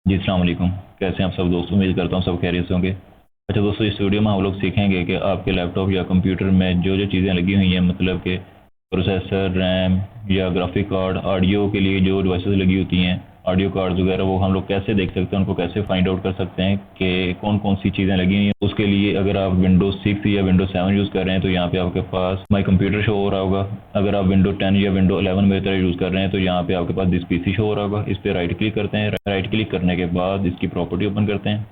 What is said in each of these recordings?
जी अस्सलाम वालेकुम। कैसे हैं आप सब दोस्तों? उम्मीद करता हूँ सब खैरियत से होंगे। अच्छा दोस्तों, इस वीडियो में हम लोग सीखेंगे कि आपके लैपटॉप या कंप्यूटर में जो जो चीज़ें लगी हुई हैं, मतलब कि प्रोसेसर, रैम या ग्राफिक कार्ड, ऑडियो के लिए जो डिवाइसेस लगी होती हैं, ऑडियो कार्ड्स वगैरह, वो हम लोग कैसे देख सकते हैं, उनको कैसे फाइंड आउट कर सकते हैं कि कौन कौन सी चीज़ें लगी हुई हैं। उसके लिए अगर आप विंडोज़ 6 या विंडोज़ 7 यूज़ कर रहे हैं तो यहाँ पे आपके पास माई कंप्यूटर शो हो रहा होगा। अगर आप विंडो 10 या विंडो 11 मेरी तरह यूज़ कर रहे हैं तो यहाँ पे आपके पास दिस पीसी शो हो रहा होगा। इस पर राइट क्लिक करते हैं। राइट क्लिक करने के बाद इसकी प्रॉपर्टी ओपन करते हैं।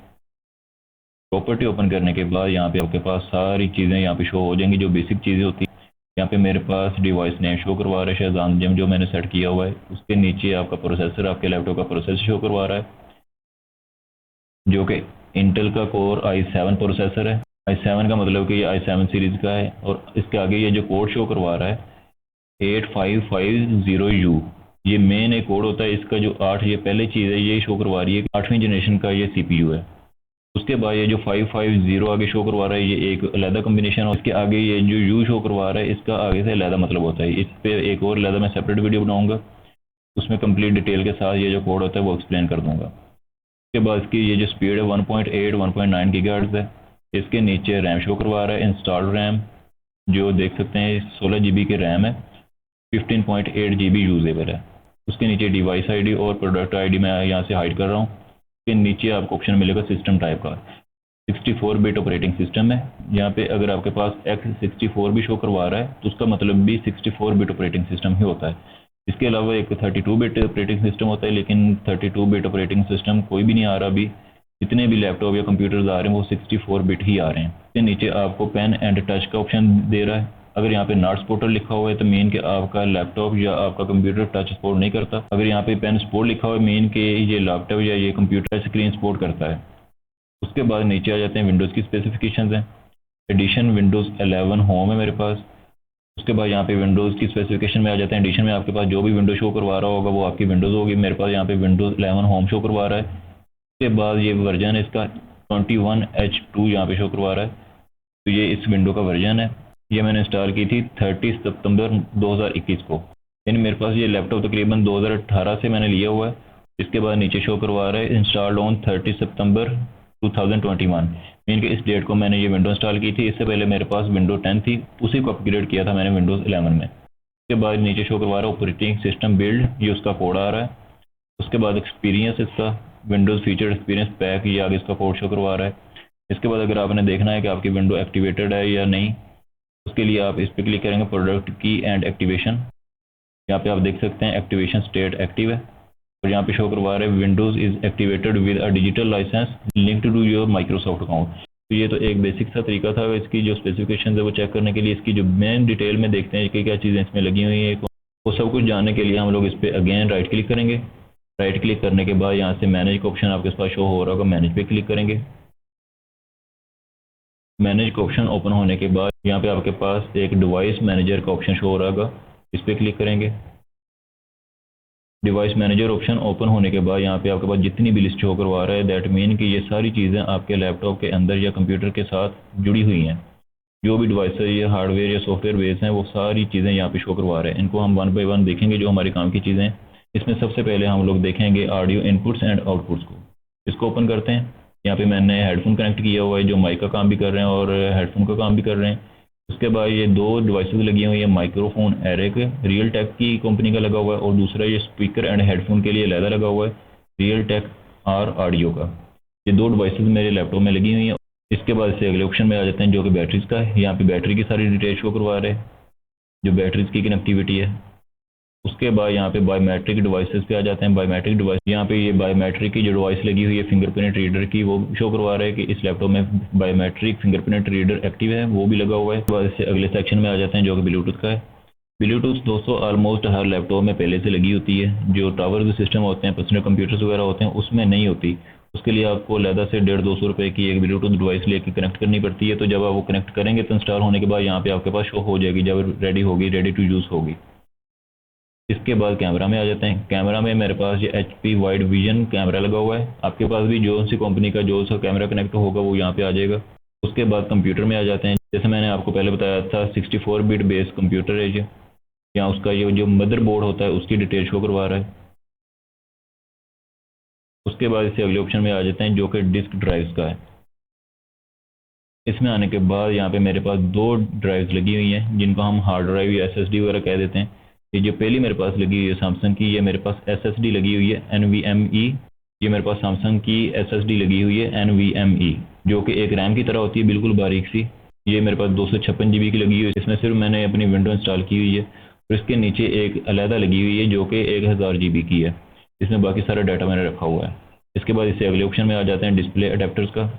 प्रॉपर्टी ओपन करने के बाद यहाँ पे आपके पास सारी चीज़ें यहाँ पे शो हो जाएंगी, जो बेसिक चीज़ें होती हैं। यहाँ पे मेरे पास डिवाइस नेम शो करवा रहा है शहजाद जिम, जो मैंने सेट किया हुआ है। उसके नीचे आपका प्रोसेसर, आपके लैपटॉप का प्रोसेसर शो करवा रहा है, जो कि इंटेल का कोर i7 प्रोसेसर है। i7 का मतलब कि ये i7 सीरीज़ का है। और इसके आगे ये जो कोड शो करवा रहा है 8550U, ये मेन एक कोड होता है इसका। जो 8, ये पहले चीज़ है, ये शो करवा रही है कि 8वीं जनरेशन का ये CPU है। उसके बाद ये जो 550 आगे शो करवा रहा है, ये एक अलहदा कम्बिनेशन है। इसके आगे ये जो यू शो करवा रहा है, इसका आगे से अलहदा मतलब होता है। इस पर एक और अलहदा मैं सेपरेट वीडियो बनाऊंगा, उसमें कंप्लीट डिटेल के साथ ये जो कोड होता है वो एक्सप्लेन कर दूंगा। उसके बाद इसकी ये जो स्पीड है 1.8 1.9 गीगाहर्ट्ज़ है। इसके नीचे रैम शो करवा रहा है, इंस्टॉल्ड रैम, जो देख सकते हैं 16 GB की रैम है, 15.8 GB यूजेबल है। उसके नीचे डिवाइस आईडी और प्रोडक्ट आईडी मैं यहाँ से हाइड कर रहा हूँ। के नीचे आपको ऑप्शन मिलेगा सिस्टम टाइप का, 64 बिट ऑपरेटिंग सिस्टम है। यहाँ पे अगर आपके पास x64 भी शो करवा रहा है तो उसका मतलब भी 64 बिट ऑपरेटिंग सिस्टम ही होता है। इसके अलावा एक 32 बिट ऑपरेटिंग सिस्टम होता है, लेकिन 32 बिट ऑपरेटिंग सिस्टम कोई भी नहीं आ रहा अभी। जितने भी लैपटॉप या कंप्यूटर्स आ रहे हैं वो 64 बिट ही आ रहे हैं। इसके नीचे आपको पेन एंड टच का ऑप्शन दे रहा है। अगर यहाँ पे नॉट सपोर्टेड लिखा हुआ है तो मीन कि आपका लैपटॉप या आपका कंप्यूटर टच सपोर्ट नहीं करता। अगर यहाँ पे पेन सपोर्ट लिखा हुआ है, मीन कि ये लैपटॉप या ये कंप्यूटर स्क्रीन सपोर्ट करता है। उसके बाद नीचे आ जाते हैं विंडोज़ की स्पेसिफिकेशंस हैं। एडिशन विंडोज़ 11 होम है मेरे पास। उसके बाद यहाँ पे विंडोज़ की स्पेसिफिकेशन में आ जाते हैं। एडिशन में आपके पास जो भी विंडो शो करवा रहा होगा वो आपकी विंडोज़ होगी। मेरे पास यहाँ पे विंडोज़ 11 होम शो करवा रहा है। उसके बाद ये वर्जन है इसका 21H2 यहाँ पे शो करवा रहा है, तो ये इस विंडो का वर्जन है। ये मैंने इंस्टॉल की थी 30 सितंबर 2021 को, यानी मेरे पास ये लैपटॉप तकरीबन 2018 से मैंने लिया हुआ है। इसके बाद नीचे शो करवा रहा है इंस्टॉल्ड ऑन 30 सितंबर 2021, मीन कि इस डेट को मैंने ये विंडो इंस्टॉल की थी। इससे पहले मेरे पास विंडो 10 थी, उसी को अपग्रेड किया था मैंने विंडोज़ 11 में। उसके बाद नीचे शो करवा रहा है ऑपरेटिंग सिस्टम बिल्ड, ये उसका कोड आ रहा है। उसके बाद एक्सपीरियंस, इसका विंडोज़ फीचर एक्सपीरियंस पैक, ये आगे इसका कोड शो करवा रहा है। इसके बाद अगर आपने देखना है कि आपकी विंडो एक्टिवेटेड है या नहीं, उसके लिए आप इस पर क्लिक करेंगे, प्रोडक्ट की एंड एक्टिवेशन। यहाँ पे आप देख सकते हैं एक्टिवेशन स्टेट एक्टिव है, और यहाँ पे शो करवा रहे हैं Windows is activated with a digital licence linked to your Microsoft account. तो ये तो एक बेसिक सा तरीका था इसकी जो स्पेसिफिकेशन है वो चेक करने के लिए। इसकी जो मेन डिटेल में देखते हैं कि क्या चीज़ें इसमें लगी हुई हैं, वो सब कुछ जानने के लिए हम लोग इस पर अगेन राइट क्लिक करेंगे। राइट क्लिक करने के बाद यहाँ से मैनेज का ऑप्शन आपके पास शो हो रहा होगा, मैनेज पे क्लिक करेंगे। मैनेज का ऑप्शन ओपन होने के बाद यहाँ पे आपके पास एक डिवाइस मैनेजर का ऑप्शन शो हो रहा होगा, इस पर क्लिक करेंगे। डिवाइस मैनेजर ऑप्शन ओपन होने के बाद यहाँ पे आपके पास जितनी भी लिस्ट शो करवा रहा है, दैट मीन कि ये सारी चीज़ें आपके लैपटॉप के अंदर या कंप्यूटर के साथ जुड़ी हुई हैं। जो भी डिवाइस या हार्डवेयर या सॉफ्टवेयर बेस हैं वो सारी चीज़ें यहाँ पे शो करवा रहे हैं। इनको हम वन बाय वन देखेंगे जो हमारे काम की चीज़ें हैं। इसमें सबसे पहले हम लोग देखेंगे ऑडियो इनपुट्स एंड आउटपुट्स को। इसको ओपन करते हैं। यहाँ पे मैंने हेडफोन कनेक्ट किया हुआ है, जो माइक का काम भी कर रहे हैं और हेडफोन का काम भी कर रहे हैं। उसके बाद ये दो डिवाइसेस लगी हुई है, माइक्रोफोन एरिक रियल टेक की कंपनी का लगा हुआ है, और दूसरा ये स्पीकर एंड हेडफोन के लिए अलहदा लगा हुआ है, रियल टेक आर ऑडियो का। ये दो डिवाइसेस मेरे लैपटॉप में लगी हुई हैं। इसके बाद से अगले ऑप्शन में आ जाते हैं जो कि बैटरीज का है। यहाँ पे बैटरी की सारी डिटेल शो करवा रहे हैं, जो बैटरीज की कनेक्टिविटी है। उसके बाद यहाँ पे बायोमेट्रिक डिवाइसेस पे आ जाते हैं। बायोमेट्रिक डिवाइस, यहाँ पे ये बायोमेट्रिक की जो डिवाइस लगी हुई है फिंगरप्रिंट रीडर की, वो शो करवा रहा है कि इस लैपटॉप में बायोमेट्रिक फिंगरप्रिंट रीडर एक्टिव है, वो भी लगा हुआ है। बाद से अगले सेक्शन में आ जाते हैं जो कि ब्लूटूथ का है। ब्लूटूथ दोस्तों ऑलमोस्ट हर लैपटॉप में पहले से लगी होती है। जो टावर सिस्टम होते हैं, पर्सनल कंप्यूटर्स वगैरह होते हैं, उसमें नहीं होती। उसके लिए आपको अलहदा से 150-200 रुपये की एक ब्लूटूथ डिवाइस लेके कनेक्ट करनी पड़ती है। तो जब आप वो कनेक्ट करेंगे तो इंस्टॉल होने के बाद यहाँ पे आपके पास शो हो जाएगी, जब रेडी होगी, रेडी टू यूज़ होगी। इसके बाद कैमरा में आ जाते हैं। कैमरा में मेरे पास ये HP वाइड विजन कैमरा लगा हुआ है। आपके पास भी जो सी कंपनी का जो सा कैमरा कनेक्ट होगा वो यहाँ पे आ जाएगा। उसके बाद कंप्यूटर में आ जाते हैं। जैसे मैंने आपको पहले बताया था 64 बिट बेस कंप्यूटर है ये, यहाँ उसका ये जो मदरबोर्ड होता है उसकी डिटेल शो करवा रहा है। उसके बाद इसे अगले ऑप्शन में आ जाते हैं जो कि डिस्क ड्राइव्स का है। इसमें आने के बाद यहाँ पे मेरे पास दो ड्राइव्स लगी हुई हैं जिनको हम हार्ड ड्राइव या एसएसडी वगैरह कह देते हैं। ये जो पहली मेरे पास लगी हुई है सैमसंग की, ये मेरे पास एसएसडी लगी हुई है NVMe। ये मेरे पास सैमसंग की एसएसडी लगी हुई है NVMe, जो कि एक रैम की तरह होती है, बिल्कुल बारीक सी। ये मेरे पास 256 GB की लगी हुई है। इसमें सिर्फ मैंने अपनी विंडो इंस्टॉल की हुई है और इसके नीचे एक अलहदा लगी हुई है जो कि 1000 GB की है। इसमें बाकी सारा डाटा मैंने रखा हुआ है। इसके बाद इससे अगले ऑप्शन में आ जाते हैं डिस्प्ले अडेप्टर्स का।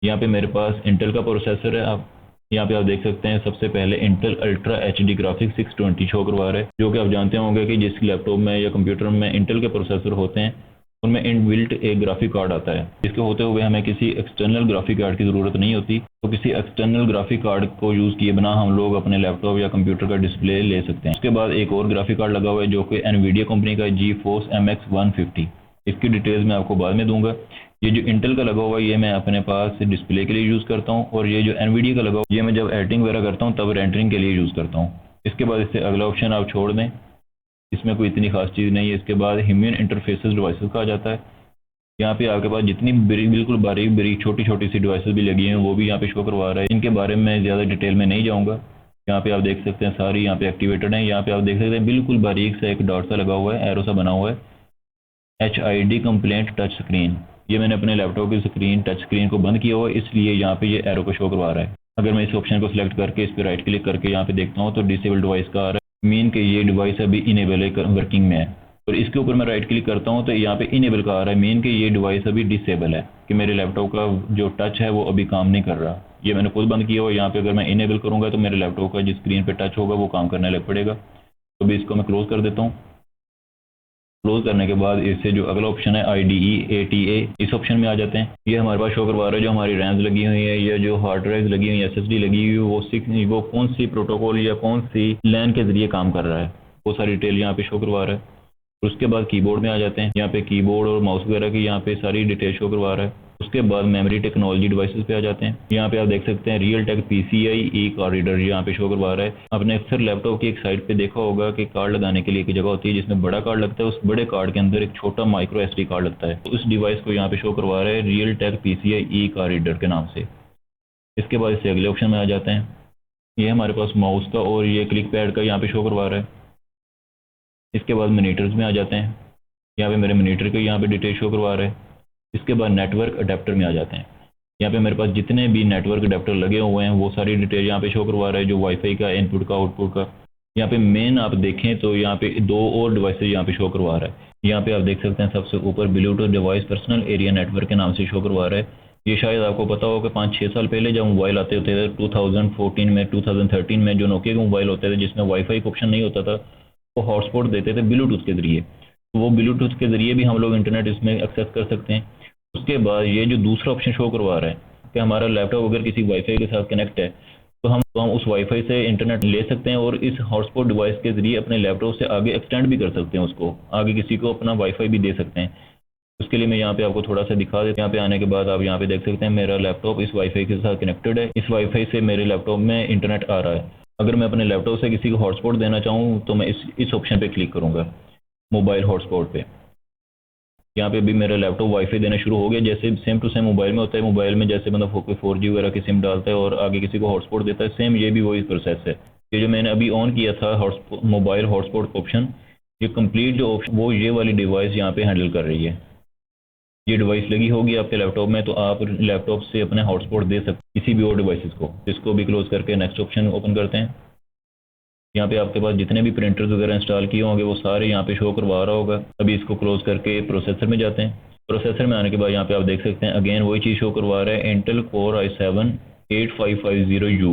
यहाँ पे मेरे पास इंटेल का प्रोसेसर है। आप यहाँ पे आप देख सकते हैं सबसे पहले Intel ultra HD graphics 620 show करवा रहा है, जो कि आप जानते होंगे कि जिस लैपटॉप में या कंप्यूटर में इंटेल के प्रोसेसर होते हैं उनमें इनबिल्ट एक ग्राफिक कार्ड आता है, जिसके होते हुए हमें किसी एक्सटर्नल ग्राफिक कार्ड की ज़रूरत नहीं होती। तो किसी एक्सटर्नल ग्राफिक कार्ड को यूज़ किए बिना हम लोग अपने लैपटॉप या कंप्यूटर का डिस्प्ले ले सकते हैं। उसके बाद एक और ग्राफिक कार्ड लगा हुआ है जो कि एनवीडिया कंपनी का GeForce MX 150। इसकी डिटेल्स मैं आपको बाद में दूंगा। ये जो इंटेल का लगा हुआ है ये मैं अपने पास डिस्प्ले के लिए यूज़ करता हूँ, और ये जो एनवीडिया का लगा हुआ है ये मैं जब एडिटिंग वगैरह करता हूँ तब रेंडरिंग के लिए यूज़ करता हूँ। इसके बाद इससे अगला ऑप्शन आप छोड़ दें, इसमें कोई इतनी खास चीज़ नहीं है। इसके बाद ह्यूमन इंटरफेसेस डिवाइसेस कहा जाता है। यहाँ पे आपके पास जितनी बिल्कुल बारीक छोटी छोटी सी डिवाइसेस भी लगी हैं वो भी यहाँ पे शो करवा रहा है। इनके बारे में ज़्यादा डिटेल में नहीं जाऊँगा। यहाँ पे आप देख सकते हैं सारी यहाँ पे एक्टिवेटेड हैं। यहाँ पे आप देख सकते हैं बिल्कुल बारीक सा एक डॉट सा लगा हुआ है, एरो सा बना हुआ है, HID कंप्लेंट टच स्क्रीन। ये मैंने अपने लैपटॉप की स्क्रीन टच स्क्रीन को बंद किया हुआ है, इसलिए यहाँ पे ये एरो को शो करवा रहा है। अगर मैं इस ऑप्शन को सिलेक्ट करके इस पर राइट क्लिक करके यहाँ पे देखता हूँ तो डिसेबल डिवाइस का आ रहा है, मीन कि ये डिवाइस अभी इनेबल है, वर्किंग में है। और इसके ऊपर मैं राइट क्लिक करता हूँ तो यहाँ पे इनेबल का आ रहा है, मीन कि ये डिवाइस अभी डिसेबल है, कि मेरे लैपटॉप का जो टच है वो अभी काम नहीं कर रहा। ये मैंने खुद बंद किया हुआ है। यहाँ पे अगर मैं इनेबल करूँगा तो मेरे लैपटॉप का जिस स्क्रीन पे टच होगा वो काम करने लग पड़ेगा। तो अभी इसको मैं क्लोज कर देता हूँ। क्लोज करने के बाद इससे जो अगला ऑप्शन है IDE ATA, इस ऑप्शन में आ जाते हैं। ये हमारे पास शो करवा रहा है जो हमारी रैम्स लगी हुई है या जो हार्ड ड्राइव लगी हुई है, SSD लगी हुई है, वो कौन सी प्रोटोकॉल या कौन सी LAN के जरिए काम कर रहा है, वो सारी डिटेल यहाँ पे शो करवा रहा है। उसके बाद कीबोर्ड में आ जाते हैं। यहाँ पे कीबोर्ड और माउस वगैरह की यहाँ पे सारी डिटेल शो करवा रहा है। उसके बाद मेमोरी टेक्नोलॉजी डिवाइसेस पे आ जाते हैं। यहाँ पे आप देख सकते हैं Realtek PCI e card reader यहाँ पे शो करवा रहा है। आपने अक्सर लैपटॉप की एक साइड पे देखा होगा कि कार्ड लगाने के लिए एक जगह होती है जिसमें बड़ा कार्ड लगता है, उस बड़े कार्ड के अंदर एक छोटा माइक्रो SD कार्ड लगता है। तो उस डिवाइस को यहाँ पे शो करवा रहा है Realtek PCI e card reader के नाम से। इसके बाद इससे अगले ऑप्शन में आ जाते हैं। ये हमारे पास माउस का और ये क्लिक पैड का यहाँ पे शो करवा रहा है। इसके बाद मॉनिटर्स में आ जाते हैं। यहाँ पे मेरे मॉनिटर को यहाँ पे डिटेल शो करवा रहे हैं। इसके बाद नेटवर्क अडेप्टर में आ जाते हैं। यहाँ पे मेरे पास जितने भी नेटवर्क अडेप्टर लगे हुए हैं वो सारी डिटेल यहाँ पे शो करवा रहा है, जो वाईफाई का, इनपुट का, आउटपुट का। यहाँ पे मेन आप देखें तो यहाँ पे दो और डिवाइसेज यहाँ पे शो करवा रहा है। यहाँ पे आप देख सकते हैं सबसे ऊपर Bluetooth device personal area network के नाम से शो करवा रहा है। ये शायद आपको पता हो कि 5-6 साल पहले जब मोबाइल आते होते थे 2014 में 2013 में, जो नोकिया के मोबाइल होते थे जिसमें वाईफाई का ऑप्शन नहीं होता था, वो हॉटस्पॉट देते थे ब्लूटूथ के जरिए। तो वो ब्लूटूथ के जरिए भी हम लोग इंटरनेट इसमें एक्सेस कर सकते हैं। उसके बाद ये जो दूसरा ऑप्शन शो करवा रहा है कि हमारा लैपटॉप अगर किसी वाईफाई के साथ कनेक्ट है तो हम उस वाईफाई से इंटरनेट ले सकते हैं और इस हॉटस्पॉट डिवाइस के जरिए अपने लैपटॉप से आगे एक्सटेंड भी कर सकते हैं, उसको आगे किसी को अपना वाईफाई भी दे सकते हैं। उसके लिए मैं यहाँ पे आपको थोड़ा सा दिखा देता हूँ। यहाँ पे आने के बाद आप यहाँ पे देख सकते हैं मेरा लैपटॉप इस वाईफाई के साथ कनेक्टेड है। इस वाईफाई से मेरे लैपटॉप में इंटरनेट आ रहा है। अगर मैं अपने लैपटॉप से किसी को हॉटस्पॉट देना चाहूँ तो मैं इस ऑप्शन पे क्लिक करूँगा, मोबाइल हॉटस्पॉट पे। यहाँ पे भी मेरा लैपटॉप वाईफाई देना शुरू हो गया, जैसे सेम टू सेम मोबाइल में होता है। मोबाइल में जैसे मतलब 4G वगैरह की सिम डालता है और आगे किसी को हॉटस्पॉट देता है, सेम ये भी वही प्रोसेस है। ये जो मैंने अभी ऑन किया था मोबाइल हॉटस्पॉट ऑप्शन, ये कंप्लीट जो ऑप्शन वो ये वाली डिवाइस यहाँ पे हैंडल कर रही है। ये डिवाइस लगी होगी आपके लैपटॉप में तो आप लैपटॉप से अपने हॉटस्पॉट दे सकते किसी भी और डिवाइसेस को। इसको भी क्लोज करके नेक्स्ट ऑप्शन ओपन करते हैं। यहाँ पे आपके पास जितने भी प्रिंटर्स वगैरह इंस्टॉल किए होंगे वो सारे यहाँ पे शो करवा रहा होगा। अभी इसको क्लोज करके प्रोसेसर में जाते हैं। प्रोसेसर में आने के बाद यहाँ पे आप देख सकते हैं अगेन वही चीज़ शो करवा रहा है, Intel core i7 8550U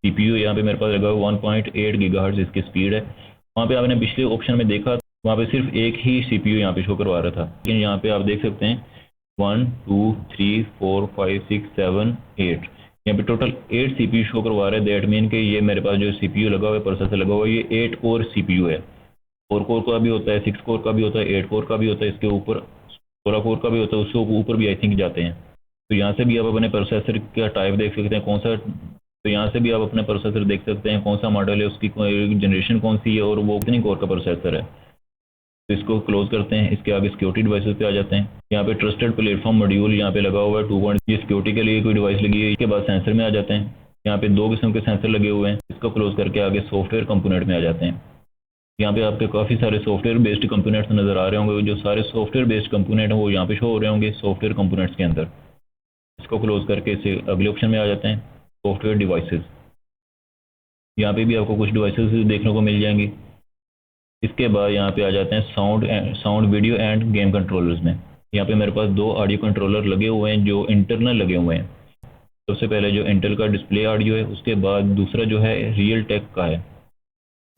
CPU यहाँ पे मेरे पास लगा 1.8 GHz इसकी स्पीड है। वहाँ पे आपने पिछले ऑप्शन में देखा वहाँ पे सिर्फ एक ही CPU यहाँ पे शो करवा रहा था, लेकिन यहाँ पे आप देख सकते हैं 1 2 3 4 5 6 7 8 यहाँ पे टोटल 8 CPU शो करवा रहे हैं। दैट मीन कि ये मेरे पास जो CPU लगा हुआ है, प्रोसेसर लगा हुआ है, ये 8 कोर CPU है। 4 कोर का भी होता है, 6 कोर का भी होता है, 8 कोर का भी होता है, इसके ऊपर 16 कोर का भी होता है, उसके ऊपर भी आई थिंक जाते हैं। तो यहाँ से भी आप अपने प्रोसेसर का टाइप देख सकते हैं कौन सा, तो यहाँ से भी आप अपने प्रोसेसर देख सकते हैं कौन सा मॉडल है, उसकी जनरेशन कौन सी है और वो कितनी कोर का प्रोसेसर है। तो इसको क्लोज करते हैं। इसके आगे सिक्योरिटी डिवाइसेस पे आ जाते हैं। यहाँ पे ट्रस्टेड प्लेटफॉर्म मॉड्यूल यहाँ पे लगा हुआ है 2 पॉइंट, ये सिक्योरिटी के लिए कोई डिवाइस लगी है। इसके बाद सेंसर में आ जाते हैं। यहाँ पे 2 किस्म के सेंसर लगे हुए हैं। इसको क्लोज करके आगे सॉफ्टवेयर कंपोनेंट में आ जाते हैं। यहाँ पे आपके काफ़ी सारे सॉफ्टवेयर बेस्ड कंपोनेंट्स नज़र आ रहे होंगे। जो सारे सॉफ्टवेयर बेस्ड कंपोनेंट हैं वो यहाँ पे शो हो रहे होंगे सॉफ्टवेयर कंपोनेंट्स के अंदर। इसको क्लोज करके इसे अगले ऑप्शन में आ जाते हैं, सॉफ्टवेयर डिवाइसेस। यहाँ पे भी आपको कुछ डिवाइसेस देखने को मिल जाएंगी। इसके बाद यहाँ पे आ जाते हैं sound video end game controllers में। यहाँ पे मेरे पास 2 ऑडियो कंट्रोलर लगे हुए हैं जो इंटरनल लगे हुए हैं। सबसे पहले जो इंटेल का डिस्प्ले ऑडियो है, उसके बाद दूसरा जो है रियल टेक का है,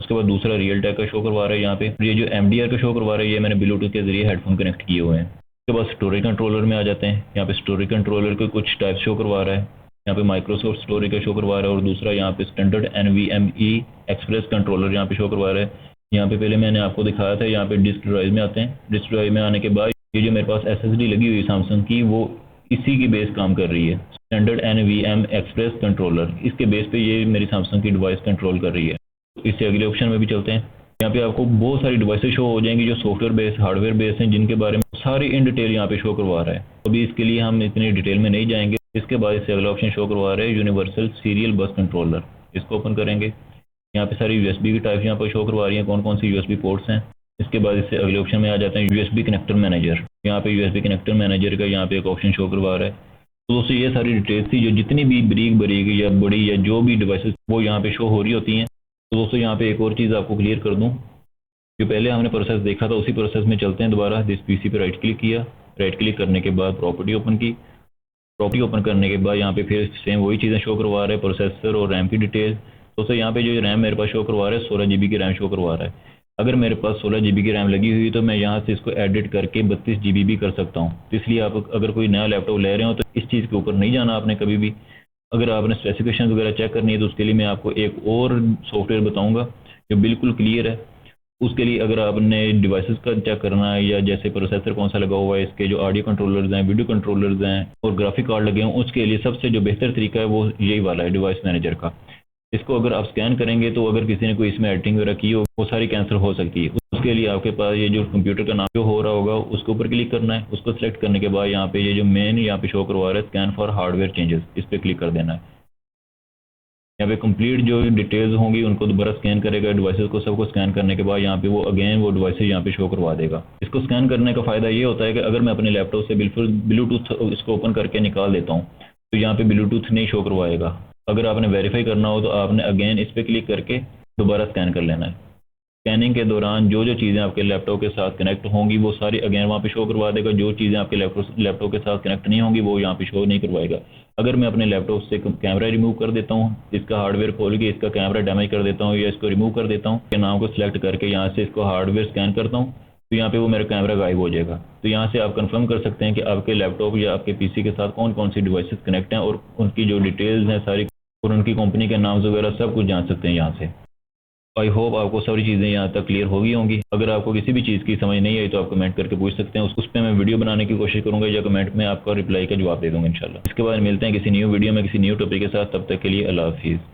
उसके बाद दूसरा रियल टेक का शो करवा रहा है। यहाँ पे ये जो MDR का शो करवा रहा है ये मैंने ब्लूटूथ के जरिए हेडफोन कनेक्ट किए हुए हैं। उसके बाद स्टोरेज कंट्रोलर में आ जाते हैं। यहाँ पे स्टोरेज कंट्रोलर के कुछ टाइप शो करवा रहा है। यहाँ पे माइक्रोसॉफ्ट स्टोरेज का शो करवा रहा है और दूसरा यहाँ पे स्टैंडर्ड NVMe एक्सप्रेस कंट्रोलर यहाँ पे शो करवा रहा है। यहाँ पे पहले मैंने आपको दिखाया था, यहाँ पे डिस्क ड्राइव में आते हैं। डिस्क ड्राइव में आने के बाद ये जो मेरे पास SSD लगी हुई है सैमसंग की, वो इसी की बेस काम कर रही है, स्टैंडर्ड NVMe एक्सप्रेस कंट्रोलर। इसके बेस पे ये मेरी सैमसंग की डिवाइस कंट्रोल कर रही है। इससे अगले ऑप्शन में भी चलते हैं। यहाँ पे आपको बहुत सारी डिवाइसेस शो हो जाएंगी जो सॉफ्टवेयर बेस हार्डवेयर बेस हैं, जिनके बारे में सारी इन डिटेल यहाँ पे शो करवा रहा है। अभी इसके लिए हम इतनी डिटेल में नहीं जाएंगे। इसके बाद इससे अगला ऑप्शन शो करवा रहा है यूनिवर्सल सीरियल बस कंट्रोलर। इसको ओपन करेंगे। यहाँ पे सारी USB की टाइप यहाँ पर शो करवा रही है, कौन कौन सी USB पोर्ट्स हैं। इसके बाद इससे अगले ऑप्शन में आ जाते हैं USB कनेक्टर मैनेजर। यहाँ पे USB कनेक्टर मैनेजर का यहाँ पे एक ऑप्शन शो करवा रहा है। तो दोस्तों ये सारी डिटेल्स थी, जो जितनी भी बरीक या बड़ी या जो भी डिवाइसेस वो यहाँ पे शो हो रही होती हैं। तो दोस्तों यहाँ पे एक और चीज़ आपको क्लियर कर दूँ, जो पहले हमने प्रोसेस देखा था उसी प्रोसेस में चलते हैं दोबारा। दिस PC पे राइट क्लिक किया, राइट क्लिक करने के बाद प्रॉपर्टी ओपन की। प्रॉपर्टी ओपन करने के बाद यहाँ पे फिर सेम वही चीज़ें शो करवा रहा है, प्रोसेसर और रैम की डिटेल। दोस्तों यहाँ पे जो रैम मेरे पास शो करवा रहा है 16 GB की रैम शो करवा रहा है। अगर मेरे पास 16 GB की रैम लगी हुई तो मैं यहाँ से इसको एडिट करके 32 GB भी कर सकता हूँ। तो इसलिए आप अगर कोई नया लैपटॉप ले रहे हो तो इस चीज़ के ऊपर नहीं जाना आपने कभी भी। अगर आपने स्पेसिफिकेशन वगैरह चेक करनी है तो उसके लिए मैं आपको एक और सॉफ्टवेयर बताऊँगा जो बिल्कुल क्लियर है। उसके लिए अगर आपने डिवाइसेस का चेक करना है, या जैसे प्रोसेसर कौन सा लगा हुआ है, इसके जो ऑडियो कंट्रोलर्स हैं, वीडियो कंट्रोलर्स हैं और ग्राफिक कार्ड लगे हैं, उसके लिए सबसे जो बेहतर तरीका है वो यही वाला है, डिवाइस मैनेजर का। इसको अगर आप स्कैन करेंगे तो अगर किसी ने कोई इसमें एडिटिंग वगैरह की हो वो सारी कैंसिल हो सकती है। उसके लिए आपके पास ये जो कंप्यूटर का नाम जो हो रहा होगा उसके ऊपर क्लिक करना है। उसको सेलेक्ट करने के बाद यहाँ पे ये जो मेन यहाँ पे शो करवा रहा है स्कैन फॉर हार्डवेयर चेंजेस, इस पर क्लिक कर देना है। यहाँ पे कंप्लीट जो डिटेल्स होंगी उनको दोबारा स्कैन करेगा, डिवाइसेस को सबको स्कैन करने के बाद यहाँ पे वो अगेन वो डिवाइसेस यहाँ पे शो करवा देगा। इसको स्कैन करने का फ़ायदा ये होता है कि अगर मैं अपने लैपटॉप से बिल्कुल ब्लूटूथ इसको ओपन करके निकाल देता हूँ तो यहाँ पे ब्लूटूथ नहीं शो करवाएगा। अगर आपने वेरीफाई करना हो तो आपने अगेन इस पर क्लिक करके दोबारा स्कैन कर लेना है। स्कैनिंग के दौरान जो जो चीज़ें आपके लैपटॉप के साथ कनेक्ट होंगी वो सारी अगेन वहाँ पे शो करवा देगा। जो चीज़ें आपके लैपटॉप के साथ कनेक्ट नहीं होंगी वो यहाँ पे शो नहीं करवाएगा। अगर मैं अपने लैपटॉप से कैमरा रिमूव कर देता हूँ, इसका हार्डवेयर खोल के इसका कैमरा डैमेज कर देता हूँ या इसको रिमूव कर देता हूँ, के नाम को सिलेक्ट करके यहाँ से इसको हार्डवेयर स्कैन करता हूँ तो यहाँ पे वो मेरा कैमरा गायब हो जाएगा। तो यहाँ से आप कंफर्म कर सकते हैं कि आपके लैपटॉप या आपके PC के साथ कौन कौन सी डिवाइसेस कनेक्ट हैं और उनकी जो डिटेल्स हैं सारी और उनकी कंपनी के नाम वगैरह सब कुछ जान सकते हैं यहाँ से। आई होप आपको सारी चीज़ें यहाँ तक क्लियर हो गई होंगी। अगर आपको किसी भी चीज़ की समझ नहीं आई तो आप कमेंट करके पूछ सकते हैं, उस पर मैं वीडियो बनाने की कोशिश करूँगा या कमेंट में आपका रिप्लाई का जवाब दे दूँगा इंशाल्लाह। इसके बाद मिलते हैं किसी न्यू वीडियो में किसी न्यू टॉपिक के साथ। तब तक के लिए अल्लाह हाफिज़।